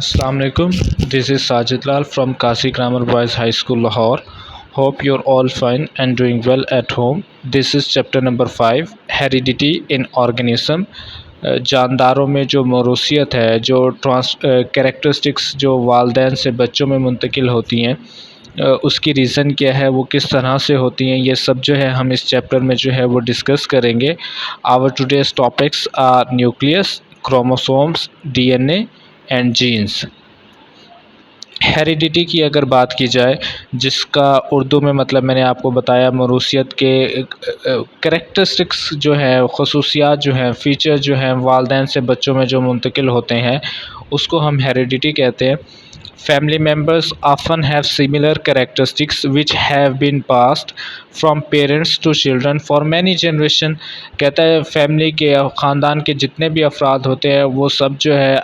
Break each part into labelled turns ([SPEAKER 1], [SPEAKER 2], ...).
[SPEAKER 1] Assalamu alaikum. This is Sajid Lal from Kasi Grammar Boys High School, Lahore. Hope you're all fine and doing well at home. This is chapter number 5, Heredity in Organism. जानदारों में जो मौरूसियत है, जो characteristics जो वालदैन से बच्चों में मुंतकिल होती हैं, उसकी रीज़न क्या है, वो किस तरह से होती हैं, ये सब जो है हम इस चैप्टर में जो है वो डिस्कस करेंगे. Our today's topics are nucleus, chromosomes, DNA and genes. Heredity की अगर बात की जाए, जिसका उर्दू में मतलब मैंने आपको बताया, मौरूसियत के कैरेक्टरिस्टिक्स जो है, खसूसियात जो हैं, फ़ीचर जो हैं वालदैन से बच्चों में जो मुंतकिल होते हैं, उसको हम हेरिडिटी कहते हैं. Family members often have similar characteristics which have been passed from parents to children for many generation. कहता है फैमिली के ख़ानदान के जितने भी अफराद होते हैं वो सब जो है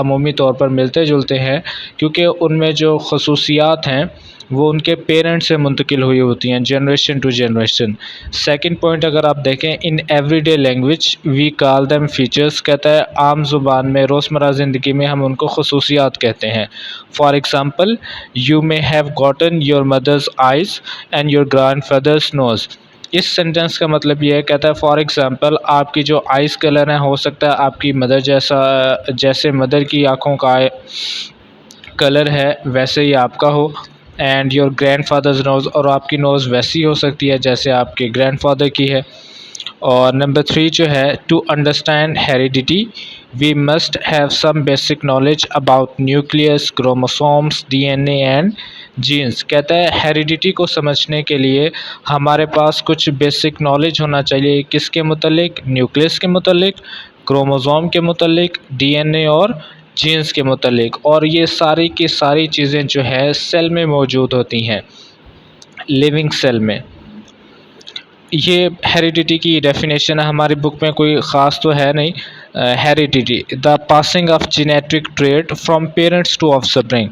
[SPEAKER 1] अमूमी तौर पर मिलते जुलते हैं, क्योंकि उनमें जो खसूसियात हैं वो उनके पेरेंट्स से मुंतकिल हुई होती हैं generation to generation. Second point अगर आप देखें, in everyday language we call them features. कहता है आम ज़ुबान में, रोज़मर्रा ज़िंदगी में हम उनको खसूसियात कहते हैं. For example, you may have gotten your mother's eyes and your grandfather's nose. इस सेंटेंस का मतलब ये है, कहता है फॉर एग्ज़ाम्पल आपकी जो आइज़ कलर है, हो सकता है आपकी मदर जैसे मदर की आँखों का कलर है वैसे ही आपका हो. एंड योर ग्रैंडफादर्स नोज़, और आपकी नोज़ वैसी हो सकती है जैसे आपके ग्रैंडफादर की है. और नंबर 3 जो है, to understand heredity we must have some basic knowledge about nucleus, chromosomes, DNA and genes. कहता है हेरिडिटी को समझने के लिए हमारे पास कुछ बेसिक नॉलेज होना चाहिए. किसके मुतल्लिक? न्यूक्लियस के मुतल्लिक, क्रोमोसोम के मुतल्लिक, डीएनए और जीन्स के मुतल्लिक. और ये सारी की सारी चीज़ें जो है सेल में मौजूद होती हैं, लिविंग सेल में. ये हेरिडिटी की डेफिनेशन है, हमारी बुक में कोई ख़ास तो है नहीं. Heredity, the passing of genetic trait from parents to offspring.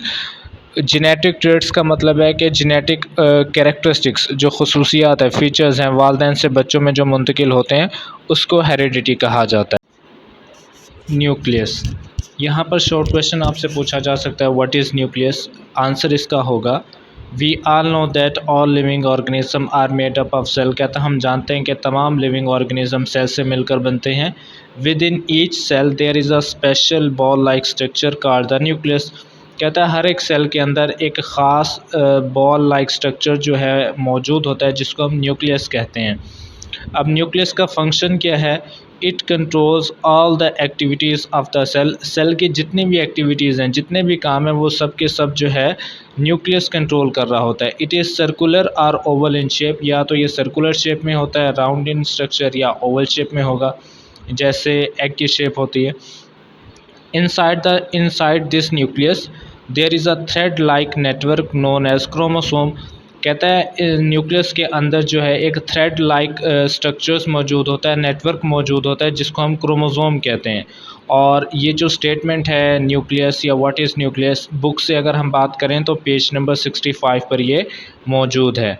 [SPEAKER 1] Genetic traits का मतलब है कि जेनेटिक कैरेक्टरिस्टिक्स, जो खसूसियात है, फ़ीचर्स हैं, वालदैन से बच्चों में जो मुंतकिल होते हैं, उसको हेरिडिटी कहा जाता है. न्यूक्लियस, यहाँ पर शॉर्ट क्वेश्चन आपसे पूछा जा सकता है, व्हाट इज़ न्यूक्लियस. आंसर इसका होगा, we all know that all living organism are made up of cell. कहता हम जानते हैं कि तमाम लिविंग ऑर्गेनिज्म सेल से मिलकर बनते हैं. Within each cell there is a special ball like structure called the nucleus. कहता है हर एक सेल के अंदर एक ख़ास बॉल लाइक स्ट्रक्चर जो है मौजूद होता है, जिसको हम न्यूक्लियस कहते हैं. अब न्यूक्लियस का फंक्शन क्या है? It controls all the activities of the cell. Cell की जितनी भी एक्टिविटीज़ हैं, जितने भी काम हैं, वो सब के सब जो है न्यूक्लियस कंट्रोल कर रहा होता है. इट इज़ सर्कुलर और ओवल इन शेप. या तो ये सर्कुलर शेप में होता है, राउंड इन स्ट्रक्चर, या ओवल शेप में होगा जैसे एग की शेप होती है. Inside this nucleus there is a thread like network known as chromosome. कहता है न्यूक्लियस के अंदर जो है एक थ्रेड लाइक स्ट्रक्चर्स मौजूद होता है, नेटवर्क मौजूद होता है, जिसको हम क्रोमोसोम कहते हैं. और ये जो स्टेटमेंट है न्यूक्लियस या व्हाट इज़ न्यूक्लियस, बुक से अगर हम बात करें तो पेज नंबर 65 पर ये मौजूद है.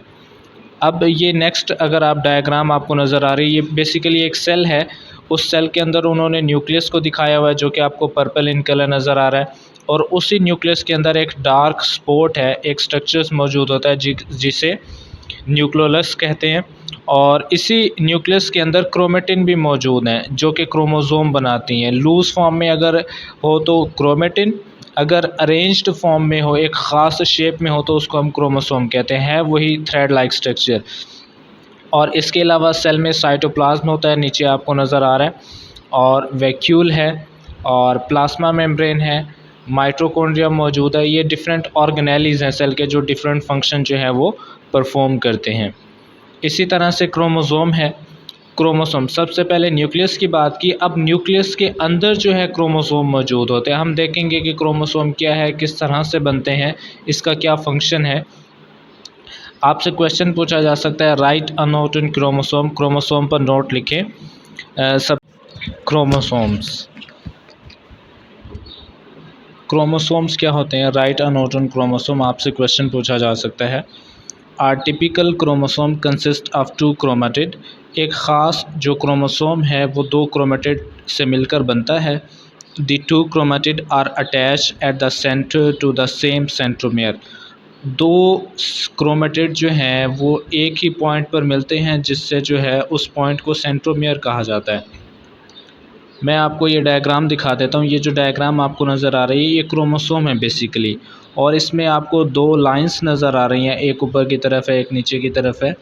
[SPEAKER 1] अब ये नेक्स्ट अगर आप डायग्राम आपको नज़र आ रही है, ये बेसिकली एक सेल है. उस सेल के अंदर उन्होंने न्यूक्लियस को दिखाया हुआ है, जो कि आपको पर्पल इन कलर नज़र आ रहा है. और उसी न्यूक्लियस के अंदर एक डार्क स्पॉट है, एक स्ट्रक्चर्स मौजूद होता है जिसे न्यूक्लियोलस कहते हैं. और इसी न्यूक्लियस के अंदर क्रोमेटिन भी मौजूद हैं, जो कि क्रोमोसोम बनाती हैं. लूज़ फॉर्म में अगर हो तो क्रोमेटिन, अगर अरेंज्ड फॉर्म में हो, एक ख़ास शेप में हो, तो उसको हम क्रोमोसोम कहते हैं, वही थ्रेड लाइक स्ट्रक्चर. और इसके अलावा सेल में साइटोप्लाज्म होता है, नीचे आपको नज़र आ रहा है, और वैक्यूल है, और प्लाज्मा मेम्ब्रेन है, माइटोकॉन्ड्रिया मौजूद है. ये डिफरेंट ऑर्गेनेलीज़ हैं सेल के, जो डिफरेंट फंक्शन जो है वो परफॉर्म करते हैं. इसी तरह से क्रोमोसोम है. क्रोमोसोम, सबसे पहले न्यूक्लियस की बात की, अब न्यूक्लियस के अंदर जो है क्रोमोसोम मौजूद होते हैं. हम देखेंगे कि क्रोमोसोम क्या है, किस तरह से बनते हैं, इसका क्या फंक्शन है. आपसे क्वेश्चन पूछा जा सकता है, write a note in chromosome. Chromosome पर नोट लिखें. सब क्रोमोसोम्स, क्रोमोसोम्स क्या होते हैं? Write a note on chromosome आपसे क्वेश्चन पूछा जा सकता है। Are typical chromosome consist of 2 chromatid. एक ख़ास जो क्रोमोसोम है वो 2 क्रोमेटिड से मिलकर बनता है। The 2 chromatid are attach at the center to the same centromere. 2 chromatid जो हैं वो एक ही पॉइंट पर मिलते हैं, जिससे जो है उस पॉइंट को सेंट्रोमियर कहा जाता है। मैं आपको ये डायग्राम दिखा देता हूँ। ये जो डायग्राम आपको नज़र आ रही है ये क्रोमोसोम है बेसिकली, और इसमें आपको 2 लाइंस नज़र आ रही हैं, एक ऊपर की तरफ है, एक नीचे की तरफ है,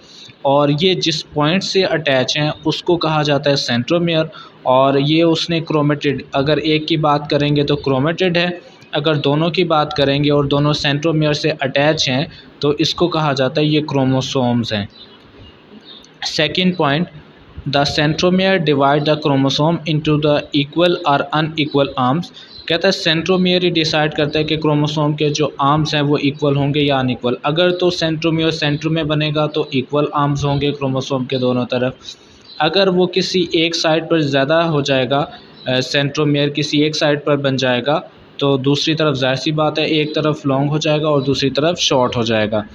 [SPEAKER 1] और ये जिस पॉइंट से अटैच हैं उसको कहा जाता है सेंट्रोमियर। और ये उसने क्रोमेटिड, अगर एक की बात करेंगे तो क्रोमेटिड है, अगर दोनों की बात करेंगे और दोनों सेंट्रोमियर से अटैच हैं तो इसको कहा जाता है ये क्रोमोसोम्स हैं। Second point, the centromere divide the chromosome into the equal और अनइक्वल आर्म्स। कहता है सेंट्रोमियर ही डिसाइड करता है कि क्रोमोसोम के जो आर्म्स हैं वो इक्वल होंगे या अनइक्वल। अगर तो सेंट्रोमियर सेंटर में बनेगा तो इक्वल आर्म्स होंगे क्रोमोसोम के दोनों तरफ। अगर वो किसी एक साइड पर ज़्यादा हो जाएगा, सेंट्रोमियर किसी एक साइड पर बन जाएगा, तो दूसरी तरफ ज़ाहिर सी बात है एक तरफ लॉन्ग हो जाएगा और दूसरी तरफ शॉर्ट हो जाएगा।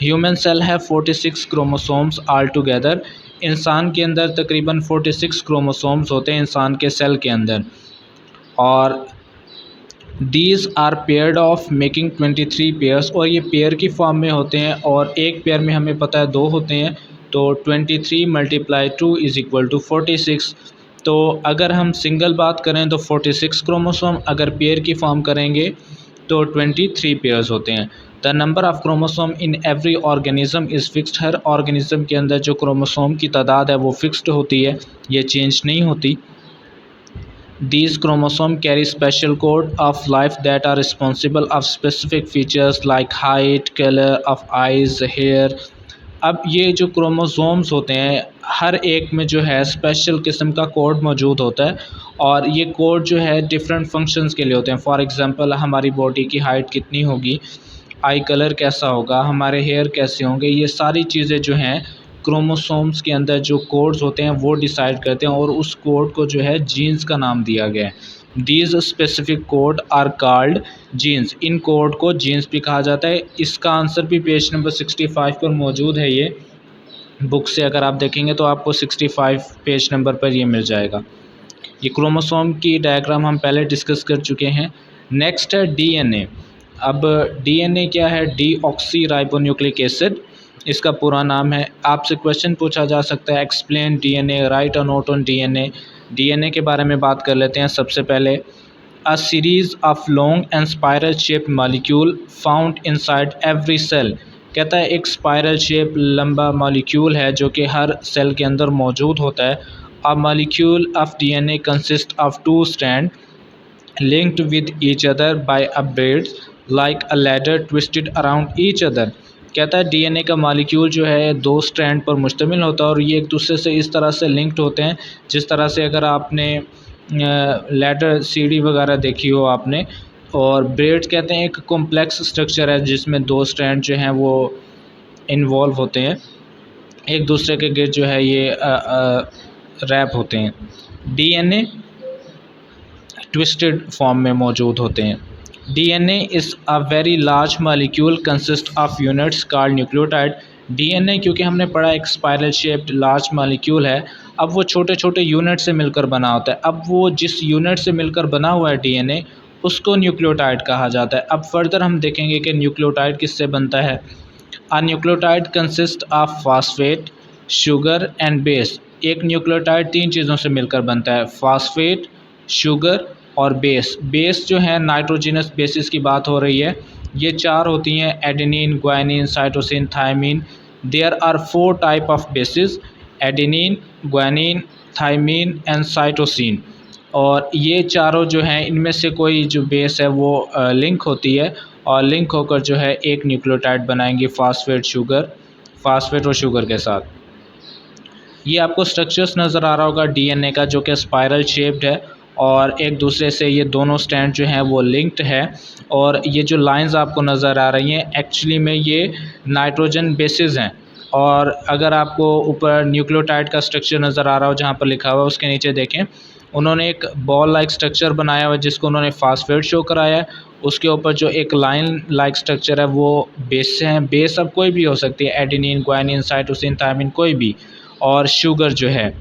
[SPEAKER 1] ह्यूमन सेल है 46 क्रोमोसोम्स आल टुगेदर। इंसान के अंदर तकरीबन 46 क्रोमोसोम्स होते हैं इंसान के सेल के अंदर, और these are paired of making 23 pairs. और ये पेयर की फॉर्म में होते हैं, और एक पेयर में हमें पता है 2 होते हैं, तो 23 × 2 = 46। तो अगर हम सिंगल बात करें तो 46 क्रोमोसोम, अगर पेयर की फॉर्म करेंगे तो 23 पेयर्स होते हैं। The number of chromosome in every organism is fixed. Her organism के अंदर जो क्रोमोसोम की तादाद है वो फिक्स्ड होती है, ये चेंज नहीं होती। These chromosomes carry special code of life that are responsible of specific features like height, color of eyes, hair। अब ये जो क्रोमोसोम्स होते हैं हर एक में जो है स्पेशल किस्म का कोड मौजूद होता है, और ये कोड जो है डिफरेंट फंक्शंस के लिए होते हैं। फॉर एग्ज़ाम्पल हमारी बॉडी की हाइट कितनी होगी, आई कलर कैसा होगा, हमारे हेयर कैसे होंगे, ये सारी चीज़ें जो हैं क्रोमोसोम्स के अंदर जो कोड्स होते हैं वो डिसाइड करते हैं, और उस कोड को जो है जीन्स का नाम दिया गया है। These specific code are called genes. इन कोड को जीन्स भी कहा जाता है। इसका आंसर भी पेज नंबर 65 पर मौजूद है। ये बुक से अगर आप देखेंगे तो आपको 65 पेज नंबर पर ये मिल जाएगा। ये क्रोमोसोम की डायग्राम हम पहले डिस्कस कर चुके हैं। नेक्स्ट है डीएनए। अब डीएनए क्या है? डीऑक्सी राइबोन्यूक्लिक एसिड इसका पूरा नाम है। आपसे क्वेश्चन पूछा जा सकता है explain DNA, write a note on DNA. DNA के बारे में बात कर लेते हैं सबसे पहले। A series of long and spiral shape molecule found inside every cell. कहता है एक स्पाइरल शेप लंबा मॉलिक्यूल है जो कि हर सेल के अंदर मौजूद होता है। A molecule of DNA consist of 2 strand linked with each other by a braid like a ladder twisted around each other। कहता है डीएनए का मॉलिक्यूल जो है 2 स्ट्रैंड पर मुश्तमिल होता है, और ये एक दूसरे से इस तरह से लिंक्ड होते हैं जिस तरह से अगर आपने लैडर सीढ़ी वगैरह देखी हो आपने। और ब्रेड्स कहते हैं एक कॉम्प्लेक्स स्ट्रक्चर है जिसमें 2 स्ट्रैंड जो हैं वो इन्वॉल्व होते हैं, एक दूसरे के गिर्द जो है ये रैप होते हैं। डीएनए ट्विस्टेड फॉर्म में मौजूद होते हैं। DNA is a very large molecule consist of units called nucleotide. DNA क्योंकि हमने पढ़ा एक स्पाइरल शेप्ड लार्ज मॉलिक्यूल है, अब वो छोटे छोटे यूनिट से मिलकर बना होता है। अब वो जिस यूनिट से मिलकर बना हुआ है डीएनए उसको न्यूक्लियोटाइड कहा जाता है। अब फर्दर हम देखेंगे कि न्यूक्लियोटाइड किससे बनता है। अ nucleotide consist of phosphate, sugar and base. एक न्यूक्लियोटाइड 3 चीज़ों से मिलकर बनता है, फॉस्फेट, शुगर और बेस। बेस जो है नाइट्रोजिनस बेसिस की बात हो रही है, ये 4 होती हैं, adenine, guanine, cytosine, thymine. There are 4 type of bases, adenine, guanine, thymine and cytosine. और ये चारों जो हैं इनमें से कोई जो बेस है वो लिंक होती है, और लिंक होकर जो है एक न्यूक्लियोटाइड बनाएंगे फास्फेट और शुगर के साथ। ये आपको स्ट्रक्चर्स नज़र आ रहा होगा डीएनए का, जो कि स्पाइरल शेप्ड है, और एक दूसरे से ये दोनों स्ट्रैंड जो हैं वो लिंक्ड है। और ये जो लाइंस आपको नज़र आ रही हैं एक्चुअली में ये नाइट्रोजन बेसिस हैं। और अगर आपको ऊपर न्यूक्लियोटाइड का स्ट्रक्चर नज़र आ रहा हो जहाँ पर लिखा हुआ है उसके नीचे देखें, उन्होंने एक बॉल लाइक स्ट्रक्चर बनाया हुआ है जिसको उन्होंने फास्फेट शो कराया है, उसके ऊपर जो एक लाइन लाइक स्ट्रक्चर है वो बेस है। बेस अब कोई भी हो सकती है, एडेनिन, ग्वानिन, साइटोसिन, थायमिन, कोई भी। और शुगर जो है,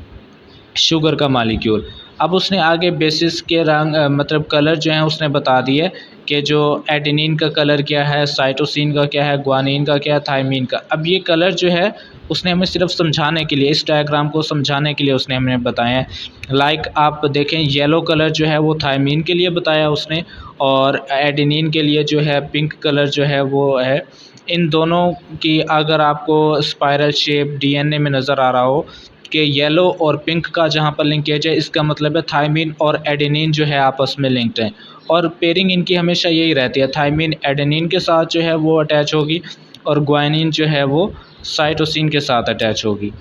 [SPEAKER 1] शुगर का मालिक्यूल। अब उसने आगे बेसिस के रंग मतलब कलर जो है उसने बता दिए कि जो एडेनिन का कलर क्या है, साइटोसिन का क्या है, ग्वानिन का क्या है, थायमिन का। अब ये कलर जो है उसने हमें सिर्फ समझाने के लिए, इस डायग्राम को समझाने के लिए उसने हमें बताया है। लाइक आप देखें, येलो कलर जो है वो थायमिन के लिए बताया उसने, और एडेनिन के लिए जो है पिंक कलर जो है वो है। इन दोनों की अगर आपको स्पाइरल शेप डीएनए में नज़र आ रहा हो कि येलो और पिंक का जहाँ पर लिंकेज है, इसका मतलब है थायमिन और एडेनिन जो है आपस में लिंक्ड हैं। और पेयरिंग इनकी हमेशा यही रहती है, थायमिन एडेनिन के साथ जो है वो अटैच होगी और ग्वानिन जो है वो साइटोसिन के साथ अटैच होगी।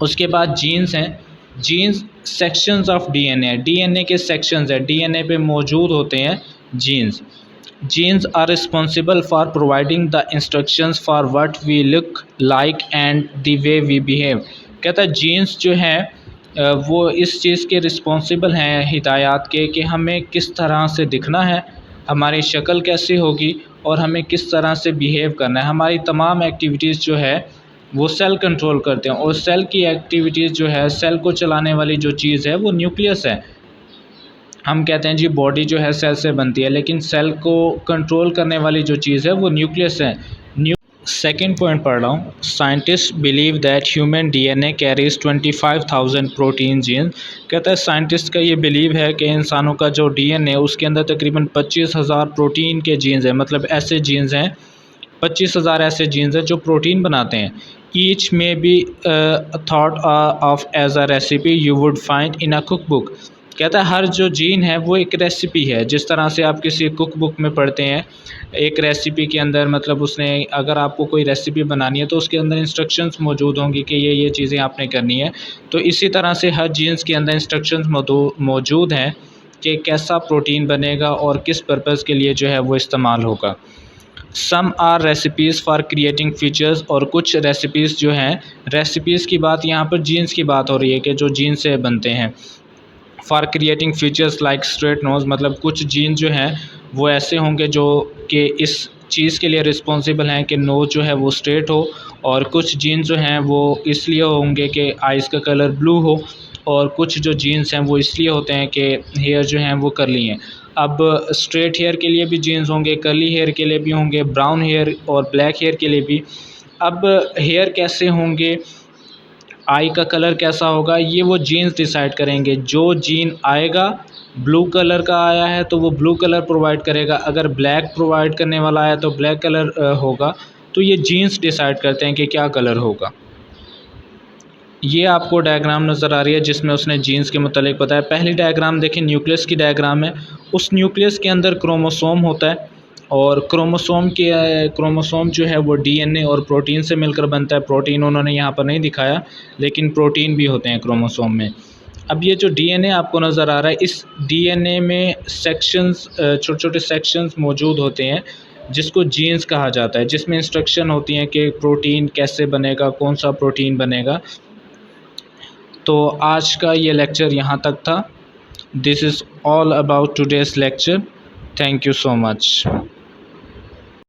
[SPEAKER 1] उसके बाद जीन्स हैं। Genes sections of DNA, DNA के सेक्शंस हैं, डीएनए पे मौजूद होते हैं genes. Genes are responsible for providing the instructions for what we look like and the way we behave। कहता है जीन्स जो हैं वो इस चीज़ के रिस्पॉन्सिबल हैं, हिदायत के, कि हमें किस तरह से दिखना है, हमारी शक्ल कैसी होगी और हमें किस तरह से बिहेव करना है। हमारी तमाम एक्टिविटीज़ जो है वो सेल कंट्रोल करते हैं, और सेल की एक्टिविटीज़ जो है, सेल को चलाने वाली जो चीज़ है वो न्यूक्लियस है। हम कहते हैं जी बॉडी जो है सेल से बनती है, लेकिन सेल को कंट्रोल करने वाली जो चीज़ है वो न्यूक्लियस है। सेकेंड पॉइंट पढ़ रहा हूँ। Scientist believe that human DNA carries 25,000 protein gene. कहता है साइंटिस्ट का ये बिलीव है कि इंसानों का जो डीएनए उसके अंदर तकरीबन 25,000 प्रोटीन के जीन्स हैं, मतलब ऐसे जीन्स हैं, 25,000 ऐसे जीन्स हैं जो प्रोटीन बनाते हैं। Each may be thought of as a recipe you would find in a cookbook. कहता है हर जो जीन है वो एक रेसिपी है, जिस तरह से आप किसी कुक बुक में पढ़ते हैं एक रेसिपी के अंदर, मतलब उसने अगर आपको कोई रेसिपी बनानी है तो उसके अंदर इंस्ट्रक्शंस मौजूद होंगी कि ये चीज़ें आपने करनी है। तो इसी तरह से हर जीन्स के अंदर इंस्ट्रक्शंस मौजूद हैं कि कैसा प्रोटीन बनेगा और किस पर्पज़ के लिए जो है वो इस्तेमाल होगा। Some are recipes for creating features, और कुछ रेसिपीज़ जो हैं, रेसिपीज़ की बात यहाँ पर जीन्स की बात हो रही है कि जो जीन से बनते हैं। For creating features like straight nose, मतलब कुछ जीन जो हैं वो ऐसे होंगे जो कि इस चीज़ के लिए रिस्पॉन्सिबल हैं कि नोज़ जो है वो स्ट्रेट हो, और कुछ जीन जो हैं वो इसलिए होंगे कि आइज़ का कलर ब्लू हो, और कुछ जो जीन्स हैं वो इसलिए होते हैं कि हेयर जो हैं वो करली हैं। अब स्ट्रेट हेयर के लिए भी जीन्स होंगे, कर्ली हेयर के लिए भी होंगे, ब्राउन हेयर और ब्लैक हेयर के लिए भी। अब हेयर कैसे होंगे, आई का कलर कैसा होगा, ये वो जीन्स डिसाइड करेंगे। जो जीन आएगा ब्लू कलर का आया है तो वो ब्लू कलर प्रोवाइड करेगा, अगर ब्लैक प्रोवाइड करने वाला आया तो ब्लैक कलर होगा। तो ये जीन्स डिसाइड करते हैं कि क्या कलर होगा। ये आपको डायग्राम नज़र आ रही है जिसमें उसने जीन्स के मुतालिक बताया। पहली डायग्राम देखें, न्यूक्लियस की डायग्राम है। उस न्यूक्लियस के अंदर क्रोमोसोम होता है, और क्रोमोसोम जो है वो डीएनए और प्रोटीन से मिलकर बनता है। प्रोटीन उन्होंने यहाँ पर नहीं दिखाया, लेकिन प्रोटीन भी होते हैं क्रोमोसोम में। अब ये जो डीएनए आपको नज़र आ रहा है, इस डीएनए में सेक्शंस, छोटे छोटे सेक्शंस मौजूद होते हैं जिसको जीन्स कहा जाता है, जिसमें इंस्ट्रक्शन होती हैं कि प्रोटीन कैसे बनेगा, कौन सा प्रोटीन बनेगा। तो आज का ये लेक्चर यहाँ तक था। This is all about today's lecture. Thank you so much.